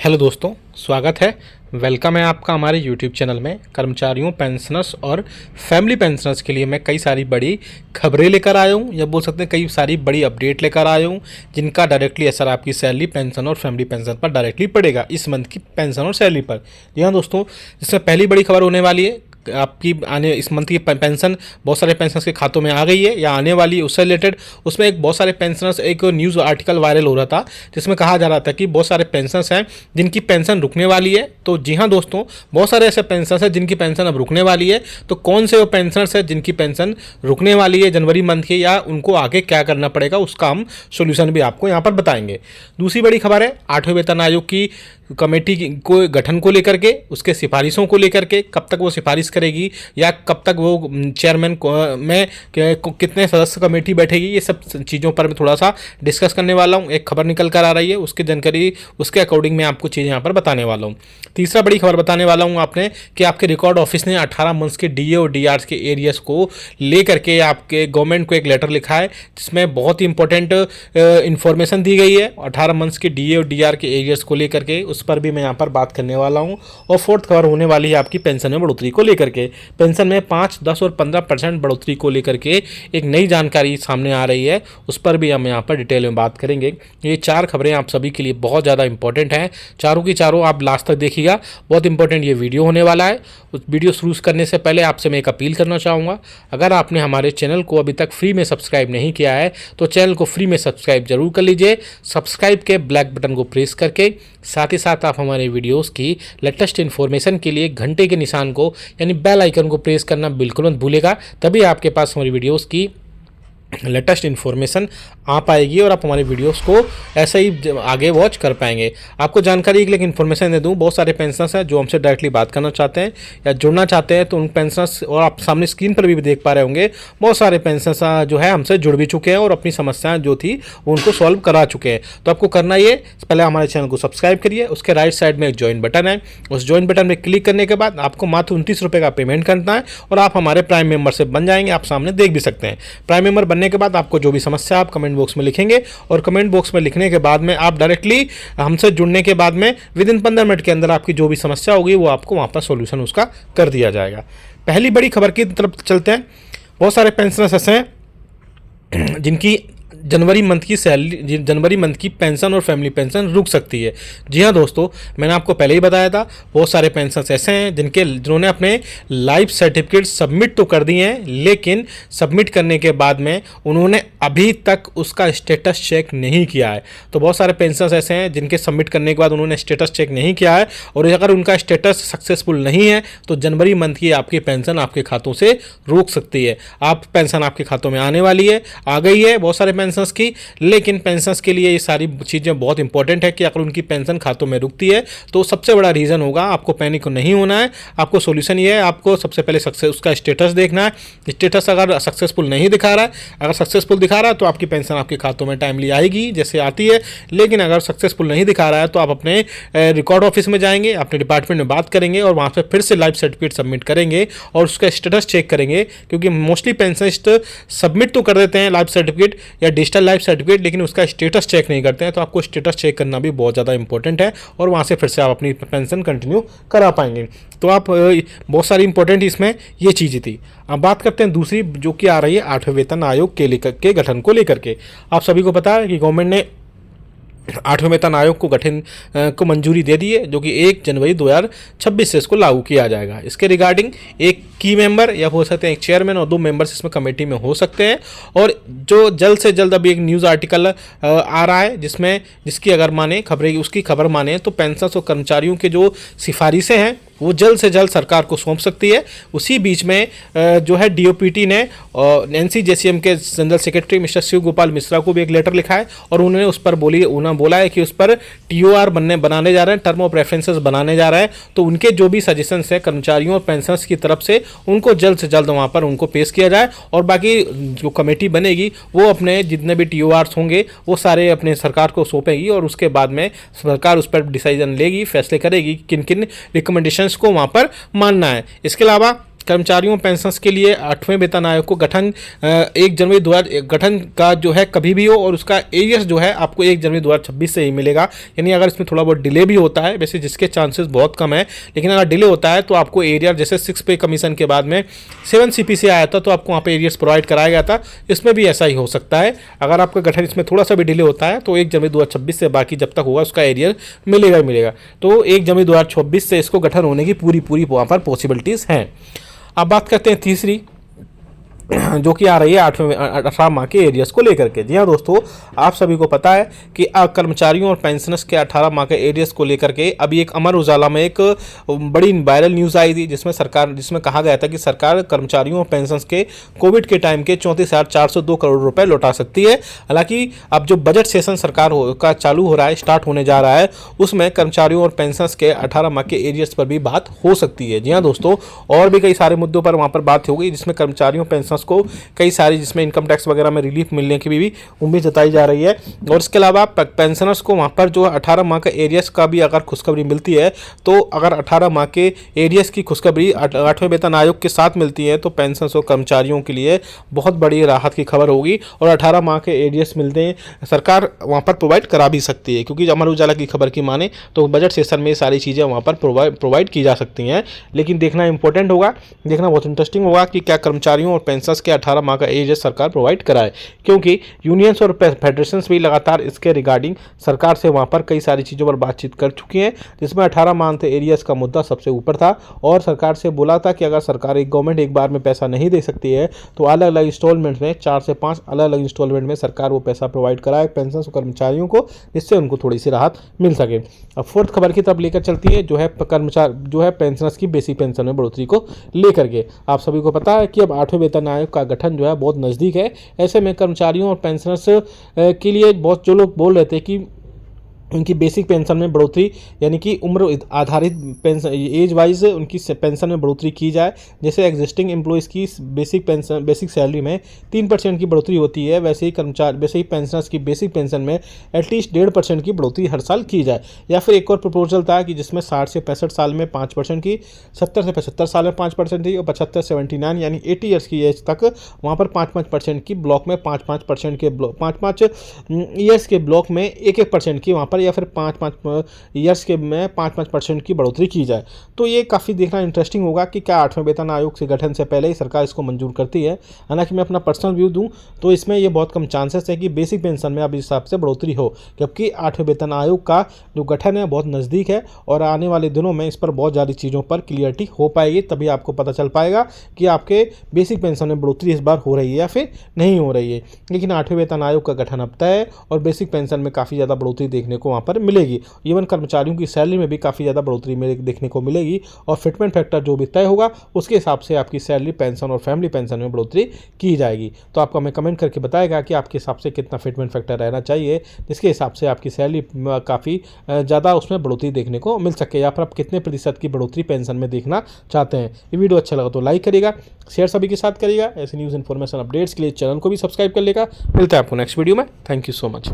Hello दोस्तों, स्वागत है। वेलकम है आपका हमारे यूट्यूब चैनल में। कर्मचारियों, पेंशनर्स और फैमिली पेंशनर्स के लिए मैं कई सारी बड़ी खबरें लेकर आया हूँ, या बोल सकते हैं कई सारी बड़ी अपडेट लेकर आया हूँ, जिनका डायरेक्टली असर आपकी सैलरी, पेंशन और फैमिली पेंशन पर डायरेक्टली पड़ेगा, इस मंथ की पेंशन और सैलरी पर। जी हाँ दोस्तों, इसमें पहली बड़ी खबर होने वाली है आपकी आने इस मंथ की पेंशन बहुत सारे पेंशनर्स के खातों में आ गई है या आने वाली है, उससे रिलेटेड उसमें एक बहुत सारे पेंशनर्स एक न्यूज़ आर्टिकल वायरल हो रहा था, जिसमें कहा जा रहा था कि बहुत सारे पेंशनर्स हैं जिनकी पेंशन रुकने वाली है। तो जी हाँ दोस्तों, बहुत सारे ऐसे पेंशनर्स हैं जिनकी पेंशन अब रुकने वाली है। तो कौन से वो पेंशनर्स हैं जिनकी पेंशन रुकने वाली है जनवरी मंथ की, या उनको आगे क्या करना पड़ेगा, उसका हम सोल्यूशन भी आपको यहाँ पर बताएंगे। दूसरी बड़ी खबर है 8वें वेतन आयोग की कमेटी को गठन को लेकर के, उसके सिफारिशों को लेकर के, कब तक वो सिफारिश करेगी या कब तक वो चेयरमैन में कितने सदस्य कमेटी बैठेगी, ये सब चीज़ों पर मैं थोड़ा सा डिस्कस करने वाला हूँ। एक खबर निकल कर आ रही है, उसकी जानकारी उसके अकॉर्डिंग मैं आपको चीज़ें यहाँ पर बताने वाला हूँ। तीसरा बड़ी खबर बताने वाला हूँ आपने कि आपके रिकॉर्ड ऑफिस ने 18 मंथ्स के डीए और डीआर के एरियर्स को लेकर के आपके गवर्नमेंट को एक लेटर लिखा है, जिसमें बहुत ही इंपॉर्टेंट इन्फॉर्मेशन दी गई है 18 मंथ्स के डीए और डीआर के एरियर्स को लेकर के, उस पर भी मैं यहाँ पर बात करने वाला हूँ। और फोर्थ खबर होने वाली है आपकी पेंशन में बढ़ोतरी को लेकर के। पेंशन में 5, 10 और 15% बढ़ोतरी को लेकर के एक नई जानकारी सामने आ रही है, उस पर भी हम यहाँ पर डिटेल में बात करेंगे। ये 4 खबरें आप सभी के लिए बहुत ज़्यादा इंपॉर्टेंट हैं, चारों की चारों आप लास्ट तक देखिएगा, बहुत इंपॉर्टेंट ये वीडियो होने वाला है। उस वीडियो शुरू करने से पहले आपसे मैं एक अपील करना चाहूँगा, अगर आपने हमारे चैनल को अभी तक फ्री में सब्सक्राइब नहीं किया है तो चैनल को फ्री में सब्सक्राइब जरूर कर लीजिए। सब्सक्राइब के ब्लैक बटन को प्रेस करके साथ ही साथ आप हमारे वीडियोस की लेटेस्ट इन्फॉर्मेशन के लिए घंटे के निशान को यानी बेल आइकन को प्रेस करना बिल्कुल मत भूलेगा, तभी आपके पास हमारी वीडियोस की लेटेस्ट इन्फॉर्मेशन आ पाएगी और आप हमारे वीडियोस को ऐसे ही आगे वॉच कर पाएंगे। आपको जानकारी एक लेकिन इन्फॉर्मेशन दे दूं, बहुत सारे पेंशनर्स हैं जो हमसे डायरेक्टली बात करना चाहते हैं या जुड़ना चाहते हैं, तो उन पेंशनर्स, और आप सामने स्क्रीन पर भी देख पा रहे होंगे, बहुत सारे पेंशनर्स जो है हमसे जुड़ भी चुके हैं और अपनी समस्याएं जो थी उनको सॉल्व करा चुके हैं। तो आपको करना ये, पहले हमारे चैनल को सब्सक्राइब करिए, उसके राइट साइड में एक ज्वाइन बटन है, उस ज्वाइन बटन में क्लिक करने के बाद आपको मात्र 29 रुपये का पेमेंट करना है और आप हमारे प्राइम मेंबरशिप बन जाएंगे। आप सामने देख भी सकते हैं। प्राइम मेंबर बनने के बाद आपको जो भी समस्या आप कमेंट बॉक्स में लिखेंगे, और कमेंट बॉक्स में लिखने के बाद में आप डायरेक्टली हमसे जुड़ने के बाद में विद इन 15 मिनट के अंदर आपकी जो भी समस्या होगी वो आपको वहाँ पर सॉल्यूशन उसका कर दिया जाएगा। पहली बड़ी खबर की तरफ चलते हैं। बहुत सारे पेंशनर्स ऐसे हैं जिनकी जनवरी मंथ की सैलरी, जनवरी मंथ की पेंशन और फैमिली पेंशन रुक सकती है। जी हाँ दोस्तों, मैंने आपको पहले ही बताया था, बहुत सारे पेंशनर्स ऐसे हैं जिन्होंने अपने लाइफ सर्टिफिकेट सबमिट तो कर दिए हैं, लेकिन सबमिट करने के बाद में उन्होंने अभी तक उसका स्टेटस चेक नहीं किया है। तो बहुत सारे पेंशनर्स ऐसे हैं जिनके सबमिट करने के बाद उन्होंने स्टेटस चेक नहीं किया है, और अगर उनका स्टेटस सक्सेसफुल नहीं है तो जनवरी मंथ की आपकी पेंशन आपके खातों से रोक सकती है। आप पेंशन आपके खातों में आने वाली है, आ गई है बहुत सारे पेंशनर्स की, लेकिन पेंशनर्स के लिए ये सारी चीज़ें बहुत इंपॉर्टेंट है कि अगर उनकी पेंशन खातों में रुकती है तो सबसे बड़ा रीज़न होगा, आपको पैनिक नहीं होना है। आपको सॉल्यूशन ये है, आपको सबसे पहले उसका स्टेटस देखना है। स्टेटस अगर सक्सेसफुल नहीं दिखा रहा है, अगर सक्सेसफुल दिखा रहा है तो आपकी पेंशन आपके खातों में टाइमली आएगी जैसे आती है, लेकिन अगर सक्सेसफुल नहीं दिखा रहा है तो आप अपने रिकॉर्ड ऑफिस में जाएंगे, अपने डिपार्टमेंट में बात करेंगे और वहाँ पर फिर से लाइफ सर्टिफिकेट सबमिट करेंगे और उसका स्टेटस चेक करेंगे, क्योंकि मोस्टली पेंशनिस्ट सबमिट तो कर देते हैं लाइफ सर्टिफिकेट या डिजिटल लाइफ सर्टिफिकेट, लेकिन उसका स्टेटस चेक नहीं करते हैं। तो आपको स्टेटस चेक करना भी बहुत ज़्यादा इंपॉर्टेंट है और वहाँ से फिर से आप अपनी पेंशन कंटिन्यू करा पाएंगे। तो आप बहुत सारी इंपॉर्टेंट इसमें ये चीज़ें थी। अब बात करते हैं दूसरी, जो कि आ रही है 8वें वेतन आयोग के गठन को लेकर के। आप सभी को पता है कि गवर्नमेंट ने 8वें वेतन आयोग को गठन को मंजूरी दे दी है, जो कि 1 जनवरी 2026 से इसको लागू किया जाएगा। इसके रिगार्डिंग एक की मेंबर या हो सकते हैं एक चेयरमैन और 2 मेंबर्स इसमें कमेटी में हो सकते हैं, और जो जल्द से जल्द अभी एक न्यूज़ आर्टिकल आ रहा है जिसकी अगर माने उसकी खबर माने तो पेंशनर्स और कर्मचारियों के जो सिफारिशें हैं वो जल्द से जल्द सरकार को सौंप सकती है। उसी बीच में जो है डीओपीटी ने एनसीजेसीएम के general secretary mister Shiv Gopal Mishra को भी एक लेटर लिखा है, और उन्होंने उस पर बोला है कि उस पर टीओआर बनाने जा रहे हैं, टर्म ऑफ रेफरेंसेस बनाने जा रहे हैं। तो उनके जो भी सजेशंस है कर्मचारियों और पेंशनर्स की तरफ से, उनको जल्द से जल्द वहाँ पर उनको पेश किया जाए, और बाकी जो कमेटी बनेगी वो अपने जितने भी टीओआर्स होंगे वो सारे अपने सरकार को सौंपेगी, और उसके बाद में सरकार उस पर डिसीजन लेगी, फैसले करेगी किन किन रिकमेंडेशन को वहाँ पर मानना है। इसके अलावा कर्मचारियों पेंशनर्स के लिए 8वें वेतन आयोग को गठन 1 जनवरी 2000 गठन का जो है कभी भी हो, और उसका एरियर्स जो है आपको 1 जनवरी 2026 से ही मिलेगा। यानी अगर इसमें थोड़ा बहुत डिले भी होता है, वैसे जिसके चांसेस बहुत कम है, लेकिन अगर डिले होता है तो आपको एरियर जैसे 6 पे कमीशन के बाद में 7 CPC आया था तो आपको वहाँ पे एरियर्स प्रोवाइड कराया गया था। इसमें भी ऐसा ही हो सकता है, अगर आपका गठन इसमें थोड़ा सा भी डिले होता है तो 1 जनवरी 2026 से बाकी जब तक होगा उसका एरियर मिलेगा ही मिलेगा। तो 1 जनवरी 2026 से इसको गठन होने की पूरी वहाँ पर पॉसिबिलिटीज़ हैं। अब बात करते हैं तीसरी, जो कि आ रही है 18 माह के एरियर्स को लेकर के। जी हाँ दोस्तों, आप सभी को पता है कि कर्मचारियों और पेंशनर्स के 18 माह के एरियर्स को लेकर के अभी एक अमर उजाला में एक बड़ी वायरल न्यूज़ आई थी, जिसमें कहा गया था कि सरकार कर्मचारियों और पेंशनर्स के कोविड के टाइम के 34,402 करोड़ रुपए लौटा सकती है। हालांकि अब जो बजट सेशन सरकार का चालू हो रहा है, स्टार्ट होने जा रहा है, उसमें कर्मचारियों और पेंशनर्स के 18 माह के एरियर्स पर भी बात हो सकती है। जी हाँ दोस्तों, और भी कई सारे मुद्दों पर वहाँ पर बात होगी, जिसमें कर्मचारियों पेंशनर्स को कई सारी, जिसमें इनकम टैक्स वगैरह में रिलीफ मिलने की भी उम्मीद जताई जा रही है। और इसके अलावा पेंशनर्स को वहाँ पर जो 18 माह का एरियर्स का भी अगर खुशखबरी मिलती है, तो अगर 18 माह के एरियर्स की खुशखबरी 8वें वेतन आयोग के साथ मिलती है तो पेंशनर्स और कर्मचारियों के लिए बहुत बड़ी राहत की खबर होगी। और 18 माह के एरियर्स मिलते हैं, सरकार वहाँ पर प्रोवाइड करा भी सकती है, क्योंकि अमर उजाला की खबर की माने तो बजट सेशन में सारी चीज़ें वहाँ पर प्रोवाइड की जा सकती हैं। लेकिन देखना इंपॉर्टेंट होगा, देखना बहुत इंटरेस्टिंग होगा कि क्या कर्मचारियों और पेंशनर्स के 18 माह का एरियर्स सरकार प्रोवाइड कराए, क्योंकि यूनियंस और फेडरेशंस भी लगातार इसके रिगार्डिंग सरकार से वहाँ पर कई सारी चीज़ों पर बातचीत कर चुकी हैं, जिसमें 18 माह के एरियर्स का मुद्दा सबसे ऊपर था। और सरकार से बोला था कि अगर सरकार गवर्नमेंट एक बार में पैसा नहीं दे सकती है तो अलग अलग इंस्टॉलमेंट में 4 से 5 अलग अलग इंस्टॉलमेंट में सरकार वो पैसा प्रोवाइड कराए पेंशनर्स और कर्मचारियों को, जिससे उनको थोड़ी सी राहत मिल सके। अब फोर्थ खबर की तरफ लेकर चलती है, जो है पेंशनर्स की बेसिक पेंशन में बढ़ोतरी को लेकर के। आप सभी को पता है कि अब 8वें वेतन आयोग का गठन जो है बहुत नज़दीक है। ऐसे में कर्मचारियों और पेंशनर्स के लिए बहुत जो लोग बोल रहे थे कि उनकी बेसिक पेंशन में बढ़ोतरी, यानी कि उम्र आधारित पेंशन, एज वाइज उनकी पेंशन में बढ़ोतरी की जाए। जैसे एग्जिस्टिंग एम्प्लॉयज़ की बेसिक सैलरी में 3% की बढ़ोतरी होती है, वैसे ही पेंशनर्स की बेसिक पेंशन में एटलीस्ट 1.5% की बढ़ोतरी हर साल की जाए। या फिर एक और प्रपोजल था कि जिसमें 60 से 65 साल में 5% की, 70 से 75 साल में 5% थी, और 75 से 79 यानी 80 ईयर्स की एज तक वहाँ पर 5% की ब्लॉक में 5% के 5 ईयर्स के ब्लॉक में 1% की वहाँ पर, या फिर 5 ईयर्स के में 5% की बढ़ोतरी की जाए। तो ये काफ़ी देखना इंटरेस्टिंग होगा कि क्या 8वें वेतन आयोग से गठन से पहले ही सरकार इसको मंजूर करती है। हालांकि मैं अपना पर्सनल व्यू दूं तो इसमें ये बहुत कम चांसेस है कि बेसिक पेंशन में अब इस हिसाब से बढ़ोतरी हो, जबकि 8वें वेतन आयोग का जो गठन है बहुत नज़दीक है और आने वाले दिनों में इस पर बहुत ज़्यादा चीज़ों पर क्लियरिटी हो पाएगी। तभी आपको पता चल पाएगा कि आपके बेसिक पेंशन में बढ़ोतरी इस बार हो रही है या फिर नहीं हो रही है। लेकिन 8वें वेतन आयोग का गठन अब तय है और बेसिक पेंशन में काफ़ी ज़्यादा बढ़ोतरी देखने को वहाँ पर मिलेगी। इवन कर्मचारियों की सैलरी में भी काफ़ी ज़्यादा बढ़ोतरी देखने को मिलेगी, और फिटमेंट फैक्टर जो भी तय होगा उसके हिसाब से आपकी सैलरी, पेंशन और फैमिली पेंशन में बढ़ोतरी की जाएगी। तो आपको हमें कमेंट करके बताएगा कि आपके हिसाब से कितना फिटमेंट फैक्टर रहना चाहिए, जिसके हिसाब से आपकी सैलरी काफ़ी ज़्यादा उसमें बढ़ोतरी देखने को मिल सके, या फिर आप कितने प्रतिशत की बढ़ोतरी पेंशन में देखना चाहते हैं। ये वीडियो अच्छा लगा तो लाइक करिएगा, शेयर सभी के साथ करिएगा। ऐसे न्यूज़ इन्फॉर्मेशन अपडेट्स के लिए चैनल को भी सब्सक्राइब कर लेगा। मिलते हैं आपको नेक्स्ट वीडियो में। Thank you so much.